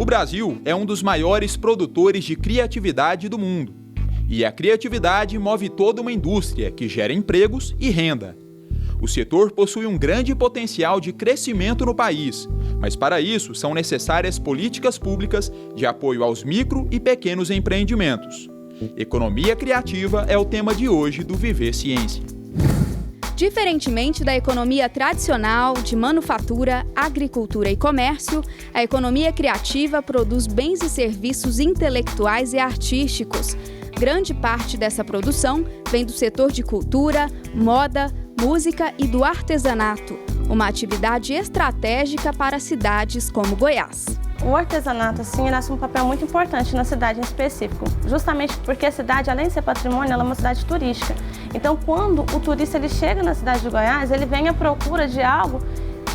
O Brasil é um dos maiores produtores de criatividade do mundo. E a criatividade move toda uma indústria que gera empregos e renda. O setor possui um grande potencial de crescimento no país, mas para isso são necessárias políticas públicas de apoio aos micro e pequenos empreendimentos. Economia criativa é o tema de hoje do Viver Ciência. Diferentemente da economia tradicional de manufatura, agricultura e comércio, a economia criativa produz bens e serviços intelectuais e artísticos. Grande parte dessa produção vem do setor de cultura, moda, música e do artesanato, uma atividade estratégica para cidades como Goiás. O artesanato, assim, ele assume um papel muito importante na cidade em específico, justamente porque a cidade, além de ser patrimônio, ela é uma cidade turística. Então, quando o turista ele chega na cidade de Goiás, ele vem à procura de algo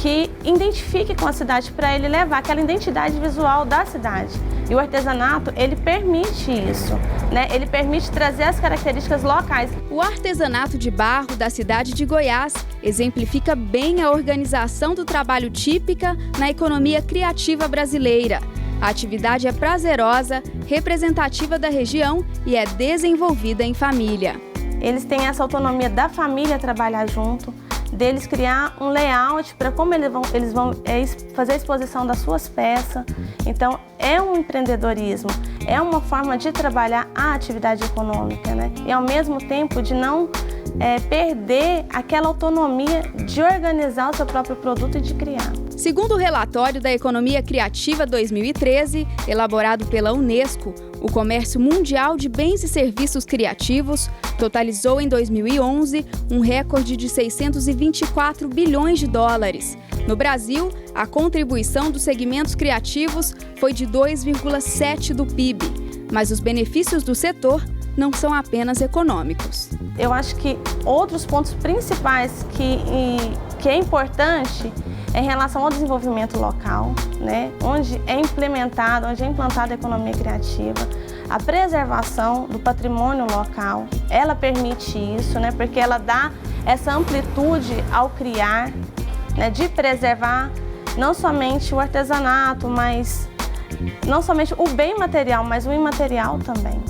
que identifique com a cidade, para ele levar aquela identidade visual da cidade. E o artesanato, ele permite isso, né? Ele permite trazer as características locais. O artesanato de barro da cidade de Goiás exemplifica bem a organização do trabalho típica na economia criativa brasileira. A atividade é prazerosa, representativa da região e é desenvolvida em família. Eles têm essa autonomia da família trabalhar junto, deles criar um layout para como eles vão fazer a exposição das suas peças. Então, é um empreendedorismo, é uma forma de trabalhar a atividade econômica, né? E ao mesmo tempo de não perder aquela autonomia de organizar o seu próprio produto e de criar. Segundo o relatório da Economia Criativa 2013, elaborado pela Unesco, o comércio mundial de bens e serviços criativos totalizou em 2011 um recorde de 624 bilhões de dólares. No Brasil, a contribuição dos segmentos criativos foi de 2,7% do PIB, mas os benefícios do setor não são apenas econômicos. Eu acho que outros pontos principais que é importante é em relação ao desenvolvimento local, né? Onde é implantada a economia criativa, a preservação do patrimônio local, ela permite isso, né? Porque ela dá essa amplitude ao criar, né? De preservar não somente o artesanato, mas não somente o bem material, mas o imaterial também.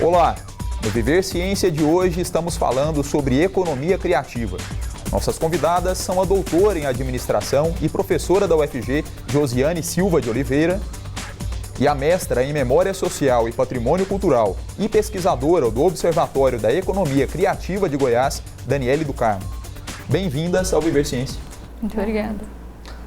Olá! No Viver Ciência de hoje estamos falando sobre economia criativa. Nossas convidadas são a doutora em administração e professora da UFG, Josiane Silva de Oliveira, e a mestra em memória social e patrimônio cultural e pesquisadora do Observatório da Economia Criativa de Goiás, Daniele do Carmo. Bem-vindas ao Viver Ciência. Muito obrigada.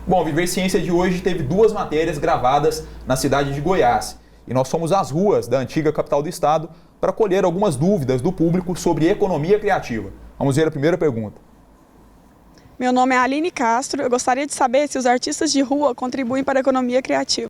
Bom, o Viver Ciência de hoje teve 2 matérias gravadas na cidade de Goiás. E nós fomos às ruas da antiga capital do estado para colher algumas dúvidas do público sobre economia criativa. Vamos ver a primeira pergunta. Meu nome é Aline Castro. Eu gostaria de saber se os artistas de rua contribuem para a economia criativa.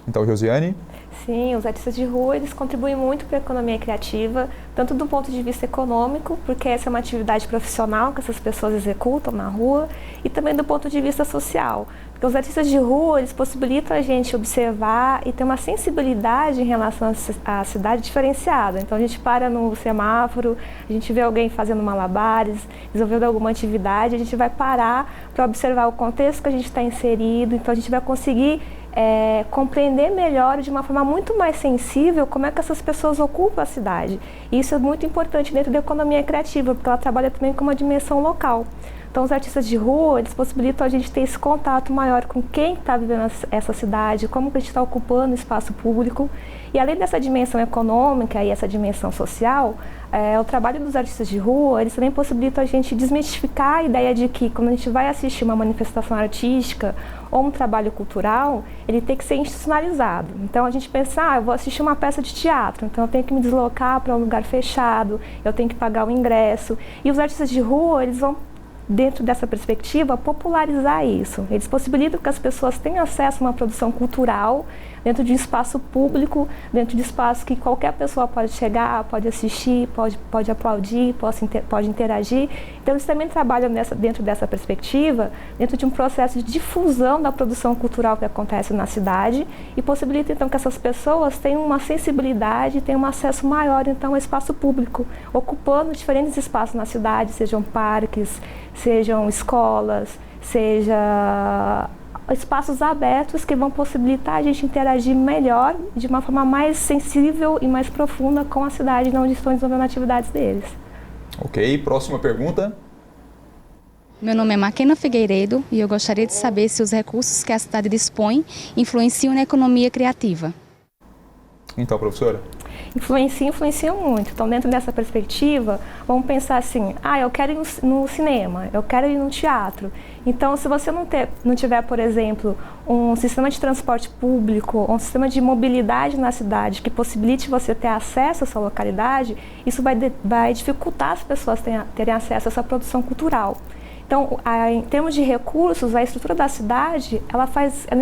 Então, Josiane? Sim, os artistas de rua eles contribuem muito para a economia criativa, tanto do ponto de vista econômico, porque essa é uma atividade profissional que essas pessoas executam na rua, e também do ponto de vista social. Porque os artistas de rua, eles possibilitam a gente observar e ter uma sensibilidade em relação à cidade diferenciada. Então a gente para no semáforo, a gente vê alguém fazendo malabares, resolvendo alguma atividade, a gente vai parar para observar o contexto que a gente está inserido, então a gente vai conseguir compreender melhor, de uma forma muito mais sensível, como é que essas pessoas ocupam a cidade. E isso é muito importante dentro da economia criativa, porque ela trabalha também com uma dimensão local. Então, os artistas de rua, eles possibilitam a gente ter esse contato maior com quem está vivendo essa cidade, como que a gente está ocupando o espaço público. E além dessa dimensão econômica e essa dimensão social, o trabalho dos artistas de rua, eles também possibilitam a gente desmistificar a ideia de que quando a gente vai assistir uma manifestação artística ou um trabalho cultural, ele tem que ser institucionalizado. Então a gente pensa, eu vou assistir uma peça de teatro, então eu tenho que me deslocar para um lugar fechado, eu tenho que pagar o ingresso. E os artistas de rua, eles vão, dentro dessa perspectiva, popularizar isso. Eles possibilitam que as pessoas tenham acesso a uma produção cultural dentro de um espaço público, dentro de espaço que qualquer pessoa pode chegar, pode assistir, pode aplaudir, pode interagir. Então, eles também trabalham dentro dessa perspectiva, dentro de um processo de difusão da produção cultural que acontece na cidade e possibilita, então, que essas pessoas tenham uma sensibilidade, tenham um acesso maior, então, ao espaço público, ocupando diferentes espaços na cidade, sejam parques, sejam escolas, seja espaços abertos que vão possibilitar a gente interagir melhor, de uma forma mais sensível e mais profunda com a cidade onde estão desenvolvendo atividades deles. Ok, próxima pergunta. Meu nome é Maquena Figueiredo e eu gostaria de saber se os recursos que a cidade dispõe influenciam na economia criativa. Então, professora. Influenciam muito. Então, dentro dessa perspectiva, vamos pensar assim, eu quero ir no cinema, eu quero ir no teatro. Então, se você não tiver, por exemplo, um sistema de transporte público, um sistema de mobilidade na cidade que possibilite você ter acesso a essa localidade, isso vai dificultar as pessoas terem acesso a essa produção cultural. Então, em termos de recursos, a estrutura da cidade, ela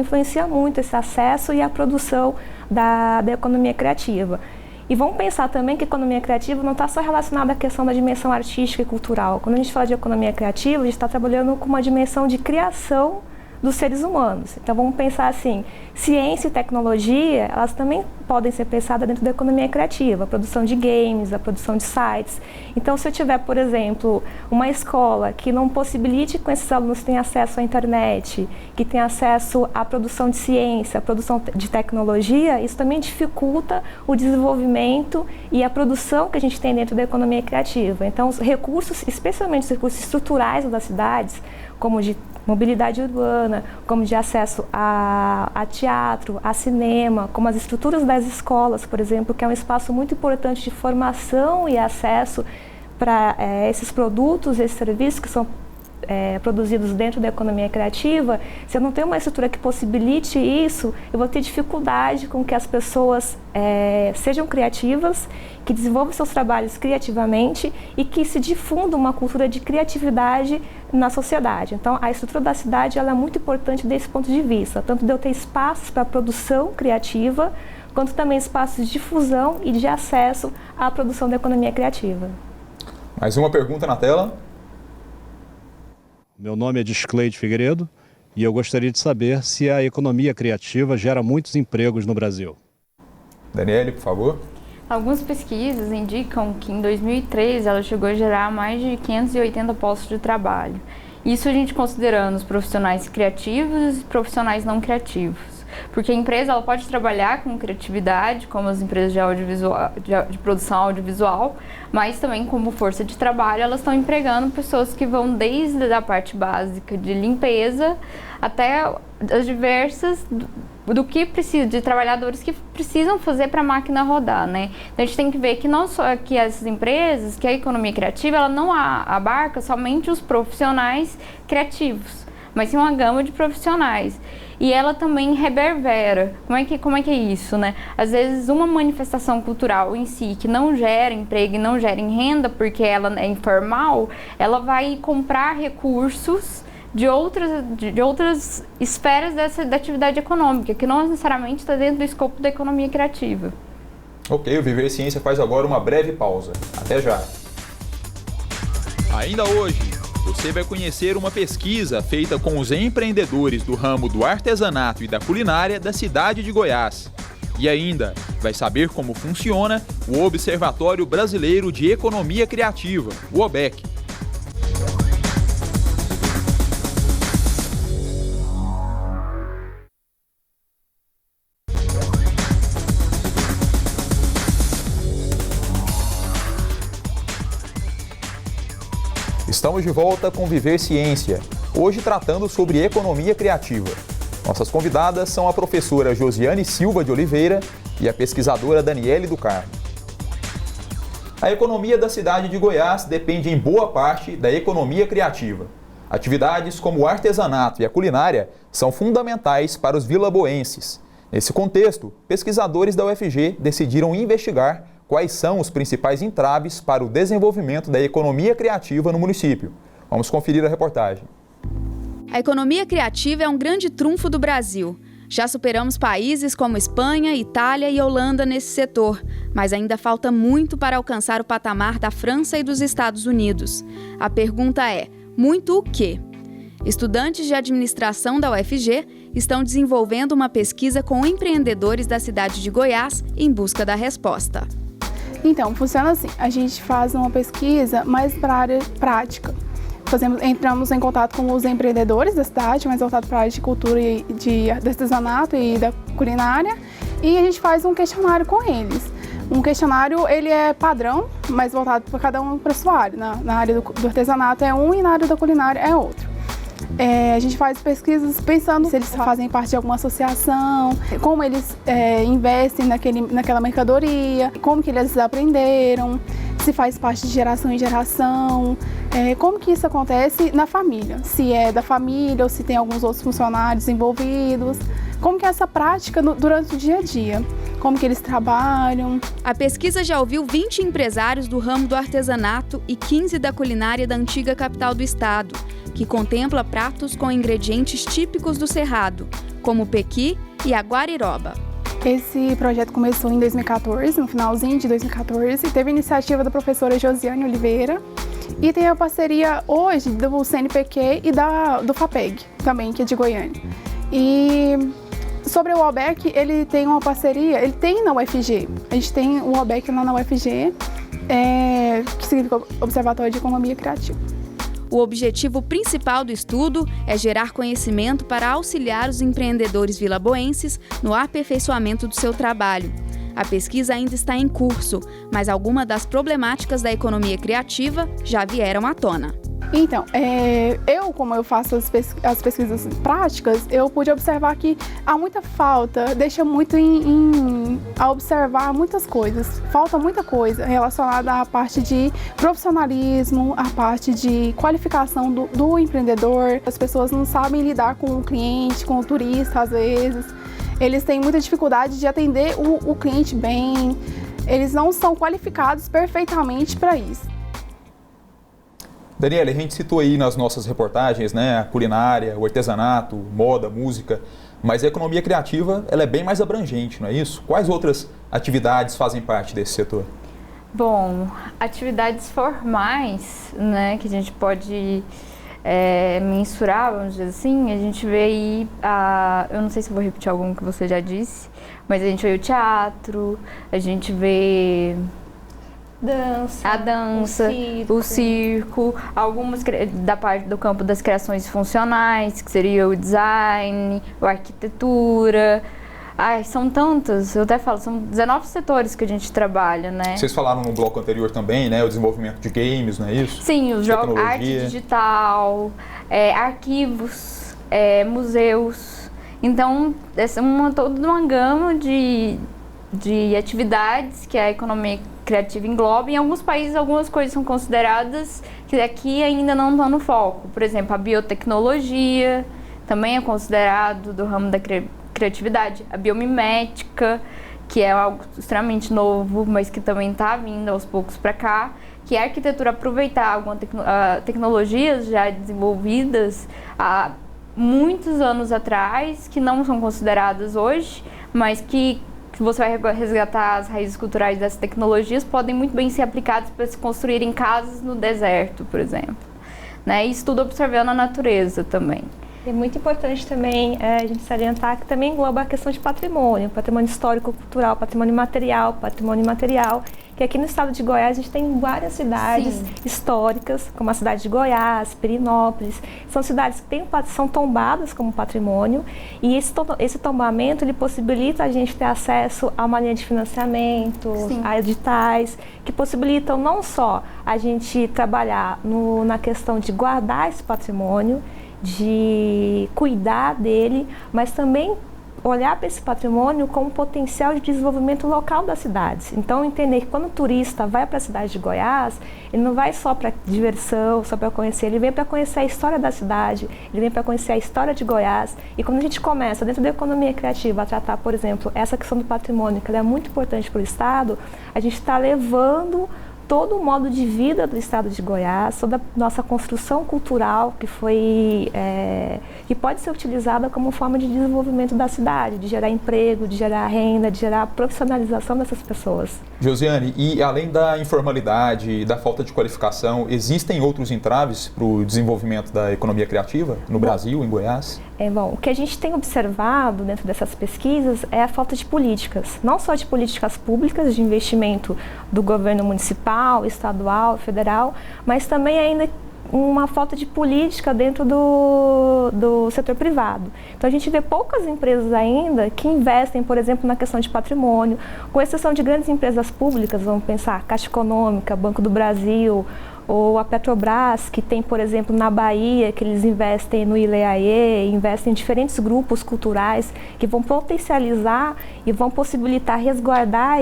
influencia muito esse acesso e a produção da economia criativa. E vamos pensar também que a economia criativa não está só relacionada à questão da dimensão artística e cultural. Quando a gente fala de economia criativa, a gente está trabalhando com uma dimensão de criação dos seres humanos. Então vamos pensar assim, ciência e tecnologia, elas também podem ser pensadas dentro da economia criativa, a produção de games, a produção de sites. Então se eu tiver, por exemplo, uma escola que não possibilite que esses alunos tenham acesso à internet, que tenham acesso à produção de ciência, à produção de tecnologia, isso também dificulta o desenvolvimento e a produção que a gente tem dentro da economia criativa. Então os recursos, especialmente os recursos estruturais das cidades, como de mobilidade urbana, como de acesso a teatro, a cinema, como as estruturas das escolas, por exemplo, que é um espaço muito importante de formação e acesso para esses produtos, esses serviços que são produzidos dentro da economia criativa. Se eu não tenho uma estrutura que possibilite isso, eu vou ter dificuldade com que as pessoas sejam criativas, que desenvolvam seus trabalhos criativamente e que se difunda uma cultura de criatividade na sociedade. Então, a estrutura da cidade ela é muito importante desse ponto de vista, tanto de eu ter espaços para produção criativa, quanto também espaços de difusão e de acesso à produção da economia criativa. Mais uma pergunta na tela. Meu nome é Discleide Figueiredo e eu gostaria de saber se a economia criativa gera muitos empregos no Brasil. Daniele, por favor. Algumas pesquisas indicam que em 2013 ela chegou a gerar mais de 580 postos de trabalho. Isso a gente considerando os profissionais criativos e profissionais não criativos. Porque a empresa ela pode trabalhar com criatividade, como as empresas de produção audiovisual, mas também como força de trabalho, elas estão empregando pessoas que vão desde a parte básica de limpeza até as diversas do que precisa, de trabalhadores que precisam fazer para a máquina rodar, né? Então a gente tem que ver que não só que essas empresas, que a economia criativa, ela não abarca somente os profissionais criativos, mas sim uma gama de profissionais. E ela também reverbera. Como é que é isso, né? Às vezes uma manifestação cultural em si que não gera emprego e não gera renda porque ela é informal, ela vai comprar recursos de outras esferas da atividade econômica, que não necessariamente está dentro do escopo da economia criativa. Ok, o Viver Ciência faz agora uma breve pausa. Até já. Ainda hoje, você vai conhecer uma pesquisa feita com os empreendedores do ramo do artesanato e da culinária da cidade de Goiás. E ainda vai saber como funciona o Observatório Brasileiro de Economia Criativa, o OBEC. Estamos de volta com Viver Ciência, hoje tratando sobre economia criativa. Nossas convidadas são a professora Josiane Silva de Oliveira e a pesquisadora Daniele do Carmo. A economia da cidade de Goiás depende em boa parte da economia criativa. Atividades como o artesanato e a culinária são fundamentais para os vilaboenses. Nesse contexto, pesquisadores da UFG decidiram investigar quais são os principais entraves para o desenvolvimento da economia criativa no município. Vamos conferir a reportagem. A economia criativa é um grande trunfo do Brasil. Já superamos países como Espanha, Itália e Holanda nesse setor, mas ainda falta muito para alcançar o patamar da França e dos Estados Unidos. A pergunta é: muito o quê? Estudantes de administração da UFG estão desenvolvendo uma pesquisa com empreendedores da cidade de Goiás em busca da resposta. Então, funciona assim, a gente faz uma pesquisa mais para a área prática. entramos em contato com os empreendedores da cidade, mais voltado para a área de cultura e de artesanato e da culinária, e a gente faz um questionário com eles. Um questionário, ele é padrão, mas voltado para cada um para sua área. Na área do artesanato é um e na área da culinária é outro. A gente faz pesquisas pensando se eles fazem parte de alguma associação, como eles investem naquela mercadoria, como que eles aprenderam, se faz parte de geração em geração, como que isso acontece na família, se é da família ou se tem alguns outros funcionários envolvidos, como que é essa prática durante o dia a dia, como que eles trabalham. A pesquisa já ouviu 20 empresários do ramo do artesanato e 15 da culinária da antiga capital do estado, que contempla pratos com ingredientes típicos do Cerrado, como o pequi e a guariroba. Esse projeto começou em 2014, no finalzinho de 2014, teve a iniciativa da professora Josiane Oliveira e tem a parceria hoje do CNPq e do FAPEG, também, que é de Goiânia. E sobre o OBEC, ele tem uma parceria, ele tem na UFG, a gente tem o OBEC lá na UFG, que significa Observatório de Economia Criativa. O objetivo principal do estudo é gerar conhecimento para auxiliar os empreendedores vilaboenses no aperfeiçoamento do seu trabalho. A pesquisa ainda está em curso, mas algumas das problemáticas da economia criativa já vieram à tona. Então, como eu faço as pesquisas práticas, eu pude observar que há muita falta, deixa muito a observar muitas coisas. Falta muita coisa relacionada à parte de profissionalismo, à parte de qualificação do empreendedor. As pessoas não sabem lidar com o cliente, com o turista, às vezes. Eles têm muita dificuldade de atender o cliente bem. Eles não são qualificados perfeitamente para isso. Daniela, a gente citou aí nas nossas reportagens, né, a culinária, o artesanato, moda, música, mas a economia criativa ela é bem mais abrangente, não é isso? Quais outras atividades fazem parte desse setor? Bom, atividades formais, né, que a gente pode mensurar, vamos dizer assim, a gente vê aí, eu não sei se eu vou repetir algum que você já disse, mas a gente vê o teatro, a gente vê a dança, o circo, algumas da parte do campo das criações funcionais, que seria o design, a arquitetura. São tantas, eu até falo, são 19 setores que a gente trabalha, né? Vocês falaram no bloco anterior também, né? O desenvolvimento de games, não é isso? Sim, os jogos, arte digital, arquivos, museus. Então, essa é toda uma gama de atividades que a economia criativa engloba. Em alguns países, algumas coisas são consideradas que aqui ainda não estão no foco. Por exemplo, a biotecnologia também é considerado do ramo da criatividade. A biomimética, que é algo extremamente novo, mas que também está vindo aos poucos para cá. Que é a arquitetura aproveitar algumas tecnologias já desenvolvidas há muitos anos atrás, que não são consideradas hoje, mas que você vai resgatar as raízes culturais dessas tecnologias, podem muito bem ser aplicadas para se construírem casas no deserto, por exemplo. Né? Isso tudo observando a natureza também. É muito importante também a gente salientar que também engloba a questão de patrimônio histórico-cultural, patrimônio material, que aqui no estado de Goiás a gente tem várias cidades históricas, como a cidade de Goiás, Pirinópolis, são cidades que são tombadas como patrimônio, e esse tombamento ele possibilita a gente ter acesso a uma linha de financiamento, a editais, que possibilitam não só a gente trabalhar na questão de guardar esse patrimônio, de cuidar dele, mas também olhar para esse patrimônio como potencial de desenvolvimento local das cidades. Então, entender que quando o turista vai para a cidade de Goiás, ele não vai só para diversão, só para conhecer, ele vem para conhecer a história da cidade, ele vem para conhecer a história de Goiás. E quando a gente começa, dentro da economia criativa, a tratar, por exemplo, essa questão do patrimônio, que ela é muito importante para o Estado, a gente está levando todo o modo de vida do estado de Goiás, toda a nossa construção cultural que pode ser utilizada como forma de desenvolvimento da cidade, de gerar emprego, de gerar renda, de gerar profissionalização dessas pessoas. Josiane, e além da informalidade e da falta de qualificação, existem outros entraves para o desenvolvimento da economia criativa no Brasil, em Goiás? O que a gente tem observado dentro dessas pesquisas é a falta de políticas, não só de políticas públicas de investimento do governo municipal, estadual, federal, mas também ainda uma falta de política dentro do setor privado. Então a gente vê poucas empresas ainda que investem, por exemplo, na questão de patrimônio, com exceção de grandes empresas públicas, vamos pensar Caixa Econômica, Banco do Brasil, ou a Petrobras, que tem, por exemplo, na Bahia, que eles investem no ILEAE, investem em diferentes grupos culturais que vão potencializar e vão possibilitar resguardar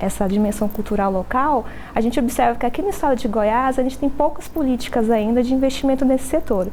essa dimensão cultural local. A gente observa que aqui no estado de Goiás, a gente tem poucas políticas ainda de investimento nesse setor.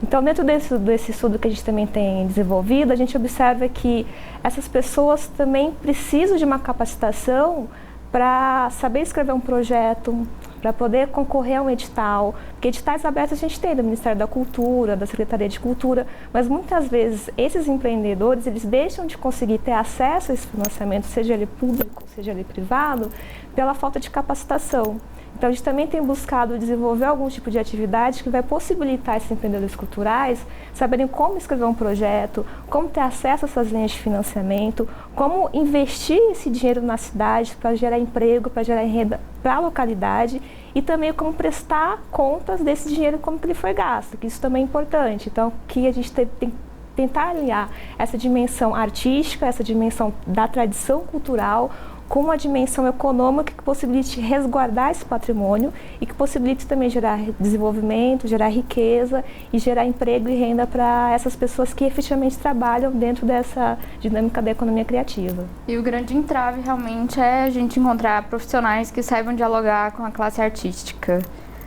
Então, dentro desse estudo que a gente também tem desenvolvido, a gente observa que essas pessoas também precisam de uma capacitação para saber escrever um projeto, para poder concorrer a um edital, porque editais abertos a gente tem do Ministério da Cultura, da Secretaria de Cultura, mas muitas vezes esses empreendedores, eles deixam de conseguir ter acesso a esse financiamento, seja ele público, seja ele privado, pela falta de capacitação. Então, a gente também tem buscado desenvolver algum tipo de atividade que vai possibilitar esses empreendedores culturais saberem como escrever um projeto, como ter acesso a essas linhas de financiamento, como investir esse dinheiro na cidade para gerar emprego, para gerar renda para a localidade e também como prestar contas desse dinheiro, como que ele foi gasto, que isso também é importante. Então, que a gente tem que tentar alinhar essa dimensão artística, essa dimensão da tradição cultural, com uma dimensão econômica que possibilite resguardar esse patrimônio e que possibilite também gerar desenvolvimento, gerar riqueza e gerar emprego e renda para essas pessoas que efetivamente trabalham dentro dessa dinâmica da economia criativa. E o grande entrave realmente é a gente encontrar profissionais que saibam dialogar com a classe artística.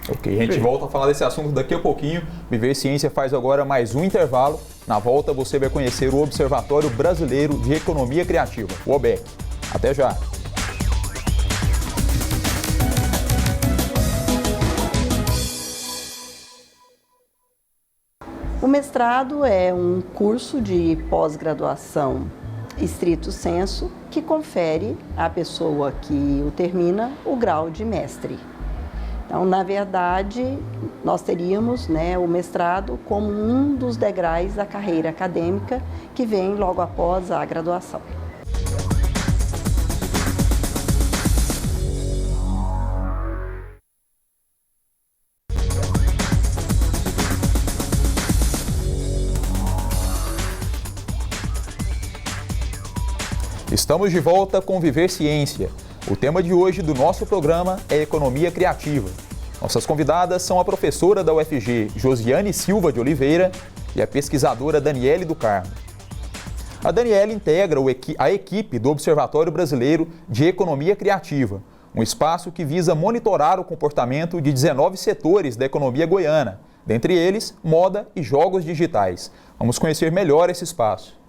Ok, a gente volta a falar desse assunto daqui a pouquinho. Viver Ciência faz agora mais um intervalo. Na volta você vai conhecer o Observatório Brasileiro de Economia Criativa, o OBEC. Até já! O mestrado é um curso de pós-graduação estrito sensu que confere à pessoa que o termina o grau de mestre. Então, na verdade, nós teríamos, o mestrado como um dos degraus da carreira acadêmica que vem logo após a graduação. Estamos de volta com Viver Ciência. O tema de hoje do nosso programa é Economia Criativa. Nossas convidadas são a professora da UFG, Josiane Silva de Oliveira, e a pesquisadora Daniele do Carmo. A Daniele integra a equipe do Observatório Brasileiro de Economia Criativa, um espaço que visa monitorar o comportamento de 19 setores da economia goiana, dentre eles, moda e jogos digitais. Vamos conhecer melhor esse espaço.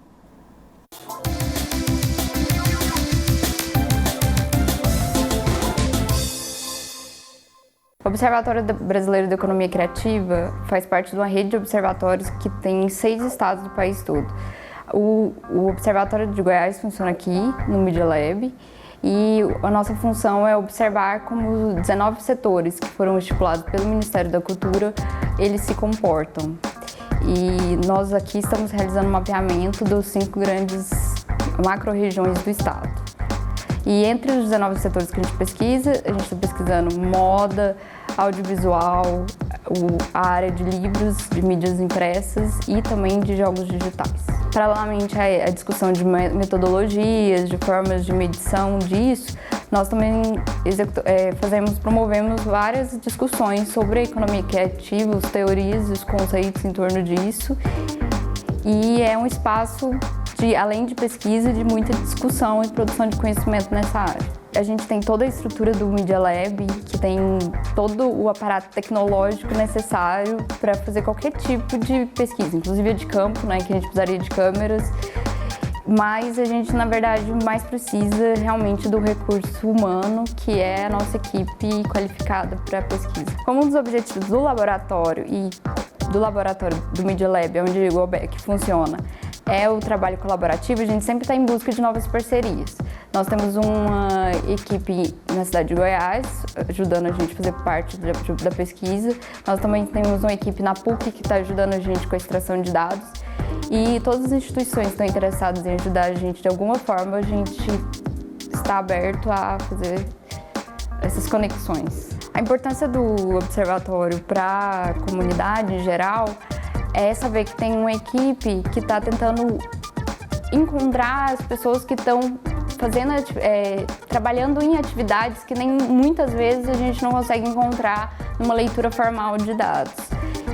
O Observatório Brasileiro de Economia Criativa faz parte de uma rede de observatórios que tem em 6 estados do país todo. O Observatório de Goiás funciona aqui, no Media Lab, e a nossa função é observar como os 19 setores que foram estipulados pelo Ministério da Cultura, eles se comportam. E nós aqui estamos realizando um mapeamento dos 5 grandes macro-regiões do estado. E entre os 19 setores que a gente pesquisa, a gente está pesquisando moda, audiovisual, a área de livros, de mídias impressas e também de jogos digitais. Paralelamente à discussão de metodologias, de formas de medição disso, nós também promovemos várias discussões sobre a economia criativa, as teorias e os conceitos em torno disso. E é um espaço além de pesquisa, de muita discussão e produção de conhecimento nessa área. A gente tem toda a estrutura do Media Lab, que tem todo o aparato tecnológico necessário para fazer qualquer tipo de pesquisa, inclusive a de campo, que a gente precisaria de câmeras, mas a gente, na verdade, mais precisa realmente do recurso humano, que é a nossa equipe qualificada para pesquisa. Como um dos objetivos do laboratório e do laboratório do Media Lab, onde o OBEC funciona, é o trabalho colaborativo, a gente sempre está em busca de novas parcerias. Nós temos uma equipe na cidade de Goiás, ajudando a gente a fazer parte da pesquisa. Nós também temos uma equipe na PUC que está ajudando a gente com a extração de dados. E todas as instituições que estão interessadas em ajudar a gente de alguma forma, a gente está aberto a fazer essas conexões. A importância do observatório para a comunidade em geral é saber que tem uma equipe que está tentando encontrar as pessoas que estão trabalhando em atividades que nem muitas vezes a gente não consegue encontrar numa leitura formal de dados.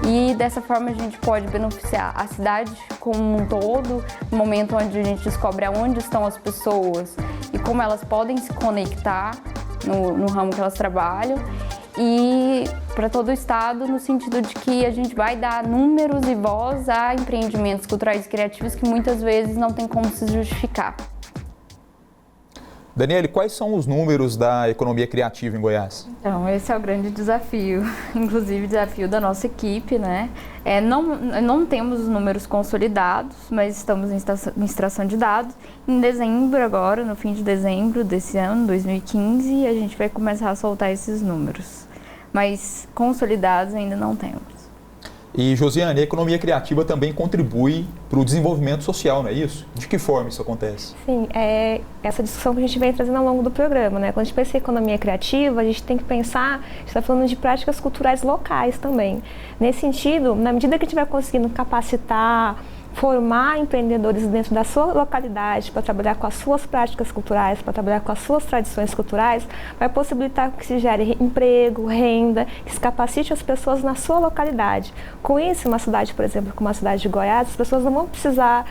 E dessa forma a gente pode beneficiar a cidade como um todo, no momento onde a gente descobre aonde estão as pessoas e como elas podem se conectar no ramo que elas trabalham, e para todo o estado, no sentido de que a gente vai dar números e voz a empreendimentos culturais e criativos que muitas vezes não tem como se justificar. Daniele, quais são os números da economia criativa em Goiás? Então, esse é o grande desafio, inclusive desafio da nossa equipe, né? Não temos os números consolidados, mas estamos em extração de dados. Em dezembro agora, no fim de dezembro desse ano, 2015, a gente vai começar a soltar esses números. Mas consolidados ainda não temos. E, Josiane, a economia criativa também contribui para o desenvolvimento social, não é isso? De que forma isso acontece? Sim, é essa discussão que a gente vem trazendo ao longo do programa, né? Quando a gente pensa em economia criativa, a gente tem que pensar, a gente está falando de práticas culturais locais também. Nesse sentido, na medida que a gente vai conseguindo capacitar, formar empreendedores dentro da sua localidade para trabalhar com as suas práticas culturais, para trabalhar com as suas tradições culturais, vai possibilitar que se gere emprego, renda, que se capacite as pessoas na sua localidade. Com isso, uma cidade, por exemplo, como a cidade de Goiás, as pessoas não vão precisar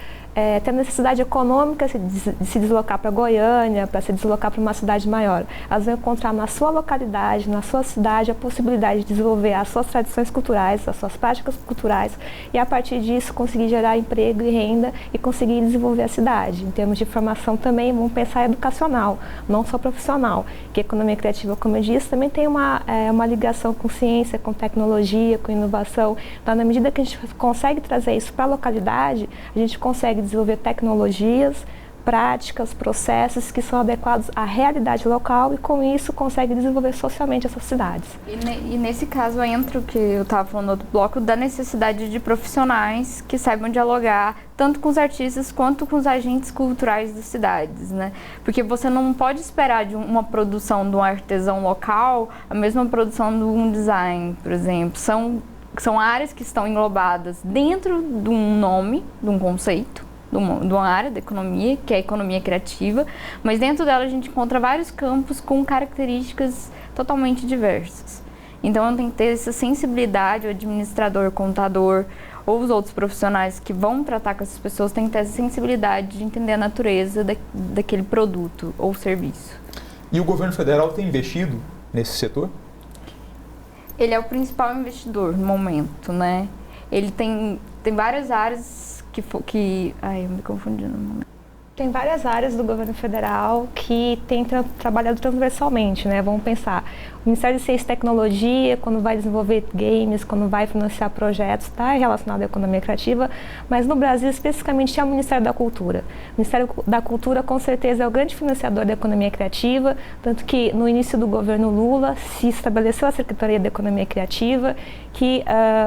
ter necessidade econômica de se deslocar para Goiânia, para se deslocar para uma cidade maior. Elas vão encontrar na sua localidade, na sua cidade, a possibilidade de desenvolver as suas tradições culturais, as suas práticas culturais, e a partir disso conseguir gerar emprego e renda e conseguir desenvolver a cidade. Em termos de formação também, vamos pensar educacional, não só profissional, que a economia criativa, como eu disse, também tem uma ligação com ciência, com tecnologia, com inovação. Então, na medida que a gente consegue trazer isso para a localidade, a gente consegue desenvolver tecnologias, práticas, processos que são adequados à realidade local e, com isso, consegue desenvolver socialmente essas cidades. E nesse caso entra o que eu estava falando no outro bloco, da necessidade de profissionais que saibam dialogar tanto com os artistas quanto com os agentes culturais das cidades, né? Porque você não pode esperar de uma produção de um artesão local a mesma produção de um design, por exemplo. São áreas que estão englobadas dentro de um nome, de um conceito, de uma área da economia, que é a economia criativa, mas dentro dela a gente encontra vários campos com características totalmente diversas. Então tem que ter essa sensibilidade, o administrador, contador ou os outros profissionais que vão tratar com essas pessoas têm que ter essa sensibilidade de entender a natureza daquele produto ou serviço. E o governo federal tem investido nesse setor? Ele é o principal investidor no momento, né? Ele tem várias áreas eu me confundi no momento. Tem várias áreas do governo federal que têm trabalhado transversalmente, né? Vamos pensar, o Ministério de Ciência e Tecnologia, quando vai desenvolver games, quando vai financiar projetos, está relacionado à economia criativa, mas no Brasil, especificamente, é o Ministério da Cultura. O Ministério da Cultura, com certeza, é o grande financiador da economia criativa, tanto que no início do governo Lula se estabeleceu a Secretaria da Economia Criativa, que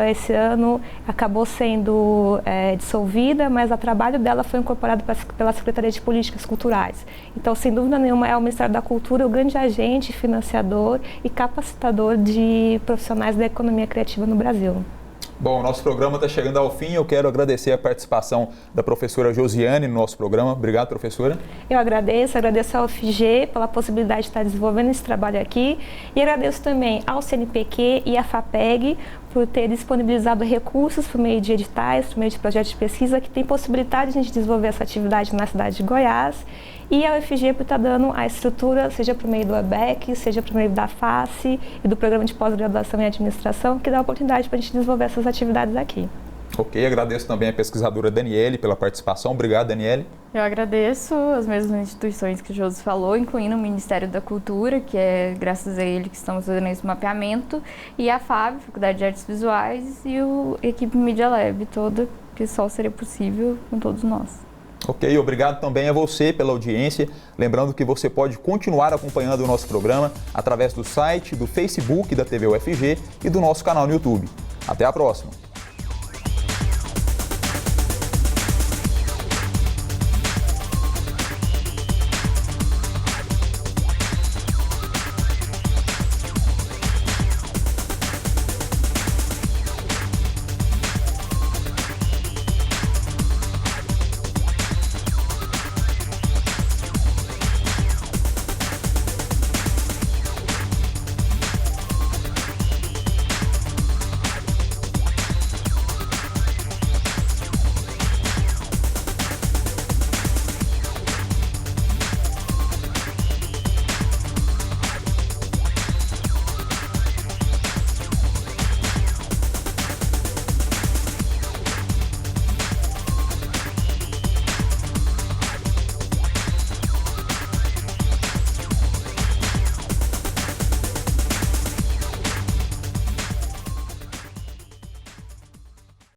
esse ano acabou sendo dissolvida, mas o trabalho dela foi incorporado pela Secretaria de Políticas Culturais. Então, sem dúvida nenhuma, é o Ministério da Cultura o grande agente financiador e capacitador de profissionais da economia criativa no Brasil. Bom, o nosso programa está chegando ao fim. Eu quero agradecer a participação da professora Josiane no nosso programa. Obrigado, professora. Eu agradeço ao UFG pela possibilidade de estar desenvolvendo esse trabalho aqui e agradeço também ao CNPq e à FAPEG por ter disponibilizado recursos por meio de editais, por meio de projetos de pesquisa que tem possibilidade de a gente desenvolver essa atividade na cidade de Goiás, e a UFG por estar dando a estrutura, seja por meio do ABEC, seja por meio da FACE e do Programa de Pós-Graduação em Administração, que dá a oportunidade para a gente desenvolver essas atividades aqui. Ok, agradeço também a pesquisadora Daniele pela participação. Obrigado, Daniele. Eu agradeço as mesmas instituições que o Josi falou, incluindo o Ministério da Cultura, que é graças a ele que estamos fazendo esse mapeamento, e a FAB, Faculdade de Artes Visuais, e a equipe Media Lab toda, que só seria possível com todos nós. Ok, obrigado também a você pela audiência. Lembrando que você pode continuar acompanhando o nosso programa através do site, do Facebook da TV UFG e do nosso canal no YouTube. Até a próxima!